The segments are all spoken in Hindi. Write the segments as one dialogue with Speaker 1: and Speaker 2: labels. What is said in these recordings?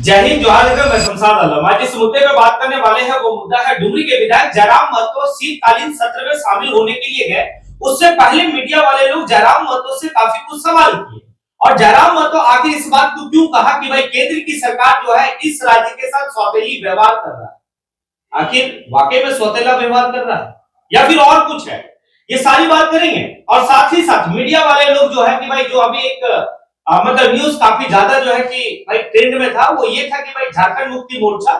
Speaker 1: जय हिंद जोहार नगर मैं शमशाद आलम। आज जिस मुद्दे पे बात करने वाले हैं वो मुद्दा है डुमरी के विधायक जयराम महतो शीतकालीन सत्र में शामिल होने के लिए गए। उससे पहले मीडिया वाले लोग जयराम महतो से काफी कुछ सवाल किए और जयराम महतो आखिर इस बात को क्यों कहा कि भाई केंद्र की सरकार जो है इस राज्य के साथ सौतेली व्यवहार कर रहा है। आखिर वाकई में सौतेला व्यवहार कर रहा है या फिर और कुछ है, ये सारी बात करेंगे। और साथ ही साथ मीडिया वाले लोग जो है कि भाई जो अभी एक मतलब न्यूज काफी ज्यादा जो है कि भाई ट्रेंड में था वो ये था कि भाई झारखंड मुक्ति मोर्चा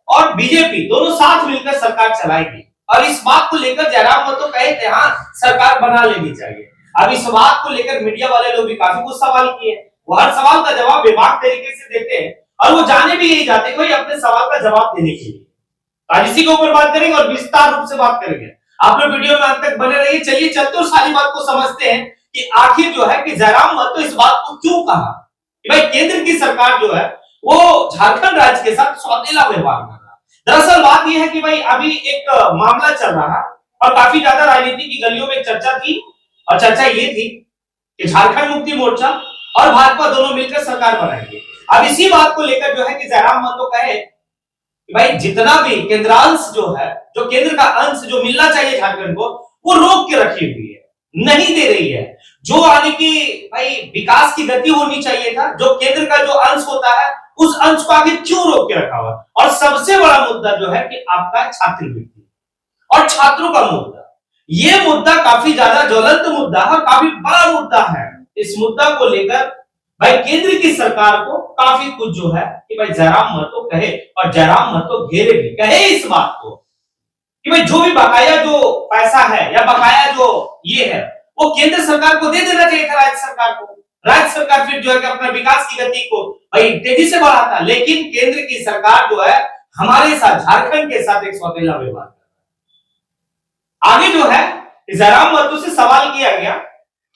Speaker 1: और बीजेपी दोनों साथ मिलकर सरकार चलाएगी और इस बात को लेकर जयराम महतो कहे थे हाँ सरकार बना लेनी चाहिए। अब इस बात को लेकर मीडिया वाले लोग भी काफी कुछ सवाल किए, वो हर सवाल का जवाब बेबाक तरीके से देते हैं और वो जाने भी यही जाते हैं अपने सवाल का जवाब देने के लिए। आज इसी के ऊपर बात करेंगे और विस्तार रूप से बात करेंगे। आप लोग वीडियो में अंत तक बने रहिए। चलिए चलते और सारी बात को समझते हैं कि आखिर जो है कि जयराम महतो इस बात को क्यों कहा कि भाई केंद्र की सरकार जो है वो झारखंड राज्य के साथ सौतेला व्यवहार कर रहा है। दरअसल बात यह है कि भाई अभी एक मामला चल रहा है और काफी ज्यादा राजनीति की गलियों में चर्चा थी और चर्चा ये थी कि झारखंड मुक्ति मोर्चा और भाजपा दोनों मिलकर सरकार बनाएंगे। अब इसी बात को लेकर जो है कि जयराम महतो कहे कि भाई जितना भी केंद्रांश जो है, जो केंद्र का अंश जो मिलना चाहिए झारखंड को, वो रोक के रखी हुई है, नहीं दे रही है। जो आने की भाई विकास की गति होनी चाहिए था, जो केंद्र का जो अंश होता है उस अंश को आगे क्यों रोक के रखा हुआ। और सबसे बड़ा मुद्दा जो है कि आपका छात्रवृत्ति और छात्रों का मुद्दा, ये मुद्दा काफी ज्यादा ज्वलंत मुद्दा है और काफी बड़ा मुद्दा है। इस मुद्दा को लेकर भाई केंद्र की सरकार को काफी कुछ जो है कि भाई जयराम महतो कहे और जयराम महतो घेरे भी कहे इस बात को कि भाई जो भी बकाया जो पैसा है या बकाया जो ये है वो केंद्र सरकार को दे देना चाहिए था, राज्य सरकार को। राज्य सरकार फिर जो है कि अपना विकास की गति को भाई तेजी से बढ़ाता, लेकिन केंद्र की सरकार जो है हमारे साथ झारखंड के साथ एक सौतेला व्यवहार कर रहा है। आगे जो है जयराम महतो से सवाल किया गया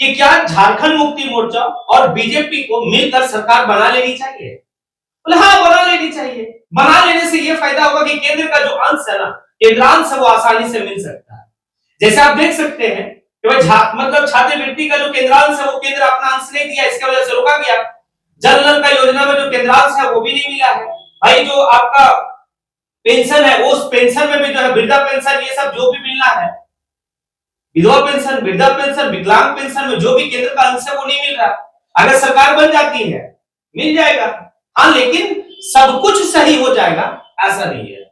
Speaker 1: कि क्या झारखंड मुक्ति मोर्चा और बीजेपी को मिलकर सरकार बना लेनी चाहिए। बोले हाँ बना लेनी चाहिए। बना लेने से ये फायदा होगा कि केंद्र का जो अंश है ना, केंद्रांश है, वो आसानी से मिल सकता है। जैसे आप देख सकते हैं कि भाई मतलब छात्रवृत्ति का जो केंद्रांश है वो केंद्र अपना अंश नहीं दिया, इसकी वजह से रोका गया। जन धन का योजना में जो केंद्रांश है वो भी नहीं मिला है। भाई जो आपका पेंशन है उस पेंशन में भी जो है वृद्धा पेंशन ये सब जो भी मिलना है, विधवा पेंशन, वृद्धा पेंशन, विकलांग पेंशन में जो भी केंद्र का अंश है वो नहीं मिल रहा। अगर सरकार बन जाती है मिल जाएगा, हाँ, लेकिन सब कुछ सही हो जाएगा ऐसा नहीं है।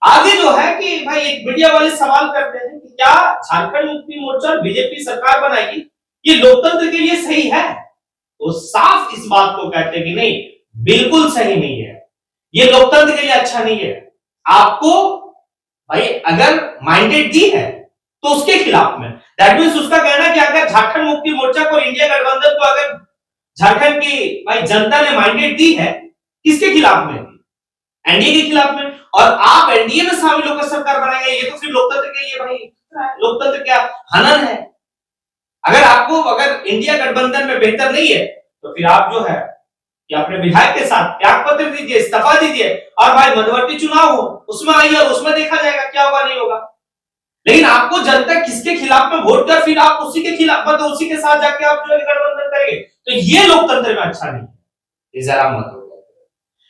Speaker 1: आगे जो है कि भाई एक मीडिया वाले सवाल करते हैं कि क्या झारखंड मुक्ति मोर्चा और बीजेपी सरकार बनाएगी, ये लोकतंत्र के लिए सही है। तो साफ इस बात को कहते हैं कि नहीं, बिल्कुल सही नहीं है, ये लोकतंत्र के लिए अच्छा नहीं है। आपको भाई अगर मैंडेट दी है तो उसके खिलाफ में, दैट मींस उसका कहना कि अगर झारखंड मुक्ति मोर्चा को इंडिया गठबंधन को अगर झारखंड की भाई जनता ने मैंडेट दी है, किसके खिलाफ में? एनडीए के खिलाफ में। और आप एनडीए में शामिल होकर सरकार बनाएंगे, ये तो फिर लोकतंत्र के लिए भाई लोकतंत्र क्या हनन है। अगर आपको अगर इंडिया गठबंधन में बेहतर नहीं है तो फिर आप जो है कि अपने विधायक के साथ त्याग पत्र दीजिए, इस्तीफा दीजिए और भाई मध्यवर्ती चुनाव हो उसमें आइए और उसमें देखा जाएगा क्या होगा नहीं होगा। लेकिन आपको जनता किसके खिलाफ में वोट कर फिर आप उसी के खिलाफ मतलब उसी के साथ जाके आप जो गठबंधन करेंगे, तो ये लोकतंत्र में अच्छा नहीं है। जयराम महतो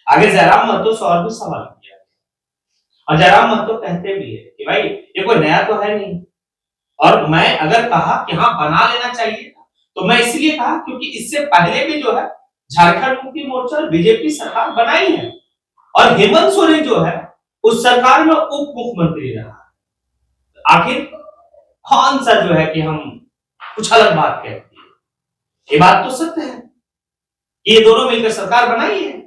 Speaker 1: आगे जयराम महतो से और भी सवाल किया और जयराम महतो कहते भी है कि भाई ये कोई नया तो है नहीं, और मैं अगर कहा कि हाँ बना लेना चाहिए तो मैं इसलिए कहा क्योंकि इससे पहले भी जो है झारखंड मुक्ति मोर्चा और बीजेपी सरकार बनाई है और हेमंत सोरेन जो है उस सरकार में उप मुख्यमंत्री रहा। आखिर कौन सा जो है कि हम कुछ अलग बात कहते हैं, ये बात तो सत्य है कि ये दोनों मिलकर सरकार बनाई है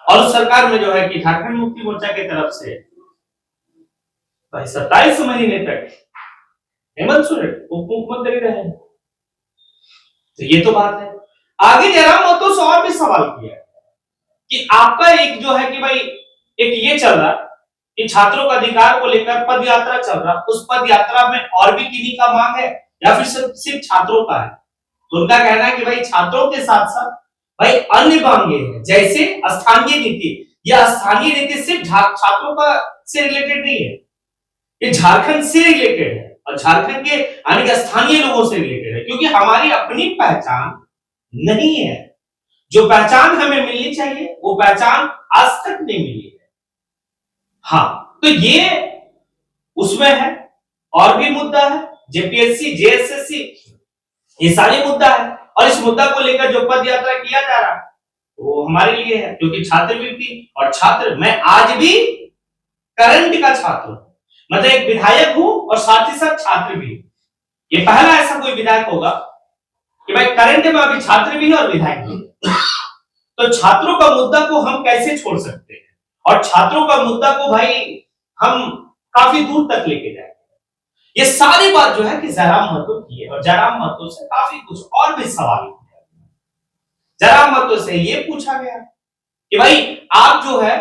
Speaker 1: और उस सरकार में जो है कि झारखंड मुक्ति मोर्चा की तरफ से भाई 27 महीने तक हेमंत सोरेन उप मुख्यमंत्री रहे, तो ये तो बात है। आगे जयराम महतो से और भी सवाल किया कि आपका एक जो है कि भाई एक ये चल रहा कि छात्रों का अधिकार को लेकर पद यात्रा चल रहा, उस पद यात्रा में और भी किन्हीं का मांग है या फिर सिर्फ छात्रों का है। तो उनका कहना है कि भाई छात्रों के साथ साथ भाई अन्य मांगे हैं, जैसे स्थानीय नीति। यह स्थानीय नीति सिर्फ छात्रों का से रिलेटेड नहीं है, ये झारखंड से रिलेटेड है और झारखंड के यानी कि स्थानीय लोगों से रिलेटेड है, क्योंकि हमारी अपनी पहचान नहीं है। जो पहचान हमें मिलनी चाहिए वो पहचान आज तक नहीं मिली है। हाँ, तो ये उसमें है। और भी मुद्दा है, जेपीएससी, जेएसएससी, ये सारे मुद्दा है। और इस मुद्दा को लेकर जो पद यात्रा किया जा रहा है वो हमारे लिए है, क्योंकि छात्रवृत्ति और छात्र, मैं आज भी करंट का छात्र हूं, मतलब एक विधायक हूं और साथ ही साथ छात्र भी। ये पहला ऐसा कोई विधायक होगा कि भाई करंट में अभी छात्र भी है और विधायक भी है। तो छात्रों का मुद्दा को हम कैसे छोड़ सकते हैं, और छात्रों का मुद्दा को भाई हम काफी दूर तक लेके जाएंगे। ये सारी बात जो है कि जयराम महतो की है, और जयराम महतो से काफी कुछ और भी सवाल किया। जयराम महतो से ये पूछा गया कि भाई आप जो है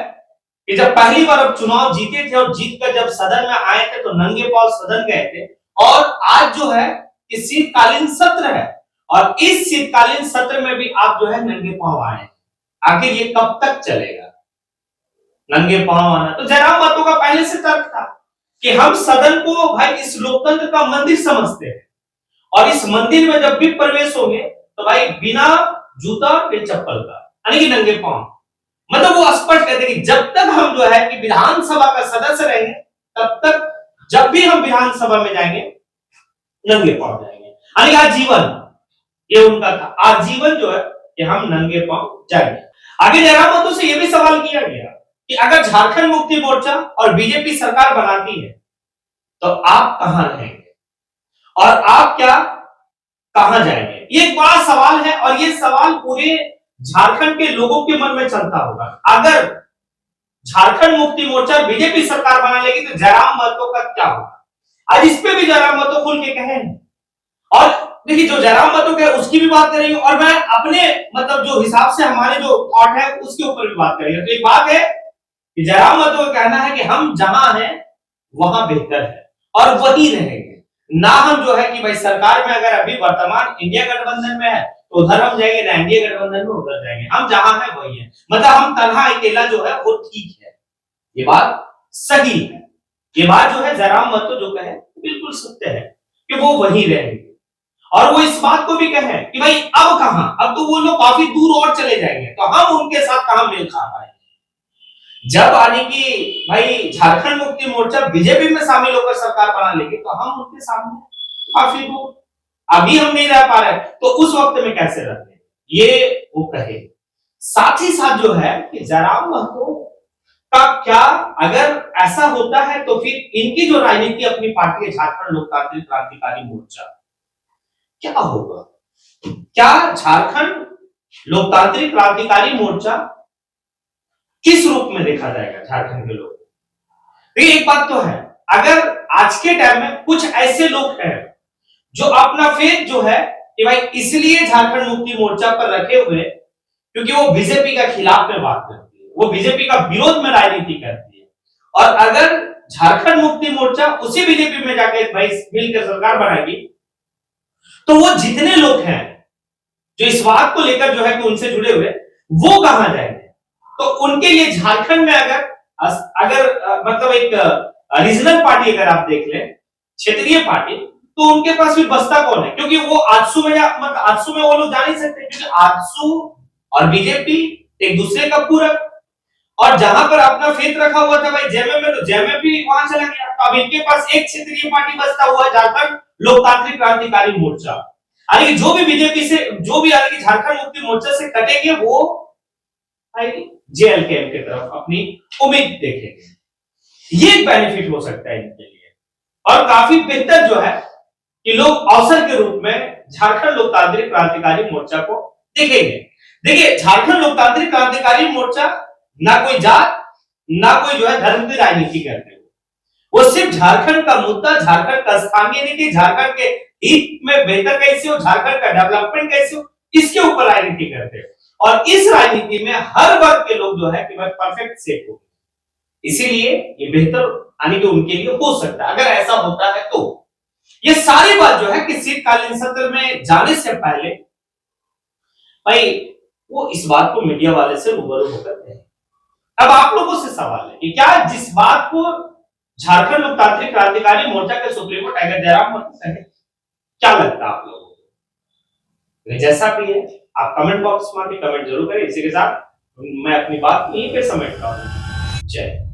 Speaker 1: कि जब पहली बार अब चुनाव जीते थे और जीत कर जब सदन में आए थे तो नंगे पांव सदन गए थे, और आज जो है कि शीतकालीन सत्र है और इस शीतकालीन सत्र में भी आप जो है नंगे पांव आए। आखिर ये कब तक चलेगा नंगे पांव आना? तो जयराम महतो का पहले से तर्क था कि हम सदन को भाई इस लोकतंत्र का मंदिर समझते हैं, और इस मंदिर में जब भी प्रवेश होंगे तो भाई बिना जूता या चप्पल का, यानी कि नंगे पांव। मतलब वो स्पष्ट कहते हैं कि जब तक हम जो है कि विधानसभा का सदस्य रहेंगे तब तक जब भी हम विधानसभा में जाएंगे नंगे पांव जाएंगे, यानी आजीवन। ये उनका था, आजीवन जो है कि हम नंगे पांव जाएंगे। आगे जयराम महतो से यह भी सवाल किया गया कि अगर झारखंड मुक्ति मोर्चा और बीजेपी सरकार बनाती है तो आप कहां रहेंगे और आप क्या कहां जाएंगे? ये एक बड़ा सवाल है, और ये सवाल पूरे झारखंड के लोगों के मन में चलता होगा। अगर झारखंड मुक्ति मोर्चा बीजेपी सरकार बना लेगी तो जयराम महतो का क्या होगा? आज इस पे भी जयराम महतो खुल के कहे, और देखिए जो जयराम महतो कहे उसकी भी बात करेंगे, और मैं अपने मतलब जो हिसाब से हमारे जो थॉट है उसके ऊपर भी बात करेंगे। तो एक बात है कि जयराम महतो का कहना है कि हम जहां हैं वहां बेहतर है और वही रहेंगे, ना हम जो है कि भाई सरकार में अगर अभी वर्तमान इंडिया गठबंधन में है तो उधर हम जाएंगे, ना इंडिया गठबंधन में उधर जाएंगे, हम जहां है वही है। मतलब हम तन्हा अकेला जो है वो ठीक है। ये बात सही है, ये बात जो है जयराम महतो जो कहे बिल्कुल सत्य है कि वो वही रहेंगे। और वो इस बात को भी कहे कि भाई अब कहां, अब तो वो लोग काफी दूर और चले जाएंगे तो हम उनके साथ कहां मेल खा पाएंगे। जब आने की भाई झारखंड मुक्ति मोर्चा बीजेपी में शामिल होकर सरकार बना लेगी तो हम उनके सामने काफी दूर, अभी हम नहीं रह पा रहे तो उस वक्त में कैसे रहते, ये वो कहे। साथ ही साथ जो है कि जयराम महतो का क्या, अगर ऐसा होता है तो फिर इनकी जो राजनीति अपनी पार्टी है झारखंड लोकतांत्रिक क्रांतिकारी मोर्चा, क्या होगा? क्या झारखंड लोकतांत्रिक क्रांतिकारी मोर्चा किस रूप में देखा जाएगा झारखंड के लोग? तो एक बात तो है, अगर आज के टाइम में कुछ ऐसे लोग हैं जो अपना फेथ जो है कि भाई इसलिए झारखंड मुक्ति मोर्चा पर रखे हुए क्योंकि वो बीजेपी का खिलाफ में बात करती है, वो बीजेपी का विरोध में राजनीति करती है, और अगर झारखंड मुक्ति मोर्चा उसी बीजेपी में जाकर भाई मिलकर सरकार बनाएगी तो वो जितने लोग हैं जो इस बात को लेकर जो है कि उनसे जुड़े हुए वो कहां जाएंगे? तो उनके लिए झारखंड में अगर मतलब एक रीजनल पार्टी अगर आप देख लें, क्षेत्रीय पार्टी, तो उनके पास भी बसता कौन है? क्योंकि वो आजसू में मतलब आजसू में वो लोग जा नहीं सकते, क्योंकि आजसू और बीजेपी एक दूसरे का पूरक, और जहां पर अपना फेथ रखा हुआ था भाई जेएमएम में, तो जेएमएम भी वहां चला गया। तो अब इनके पास एक क्षेत्रीय पार्टी बसता हुआ झारखंड लोकतांत्रिक क्रांतिकारी मोर्चा, यानी जो भी बीजेपी से जो भी यानी कि झारखंड मुक्ति मोर्चा से कटेंगे वो जेएलकेएम की तरफ अपनी उम्मीद देखेंगे। ये एक बेनिफिट हो सकता है इनके लिए, और काफी बेहतर जो है कि लोग अवसर के रूप में झारखंड लोकतांत्रिक क्रांतिकारी मोर्चा को देखेंगे। देखिए झारखंड लोकतांत्रिक क्रांतिकारी मोर्चा ना कोई जात ना कोई जो है धर्म की राजनीति करते हैं, वो सिर्फ झारखंड का मुद्दा, झारखंड का स्थानीय नीति, झारखंड के हित में बेहतर कैसे हो, झारखंड का डेवलपमेंट कैसे हो, इसके ऊपर राजनीति करते हैं। और इस राजनीति में हर वर्ग के लोग जो है कि भाई परफेक्ट सेट हो, इसीलिए ये बेहतर आने के उनके लिए हो सकता है अगर ऐसा होता है तो। ये सारी बात जो है कि शीतकालीन सत्र में जाने से पहले भाई वो इस बात को मीडिया वाले से रूबरू होकर कहे। अब आप लोगों से सवाल है कि क्या जिस बात को झारखंड लोकतांत्रिक क्रांतिकारी मोर्चा के सुप्रीमो टाइगर जयराम महतो कहे, क्या लगता है आप लोगों को? जैसा भी है आप कमेंट बॉक्स में आके कमेंट जरूर करें। इसी के साथ मैं अपनी बात यहीं पे समेटता हूँ। जय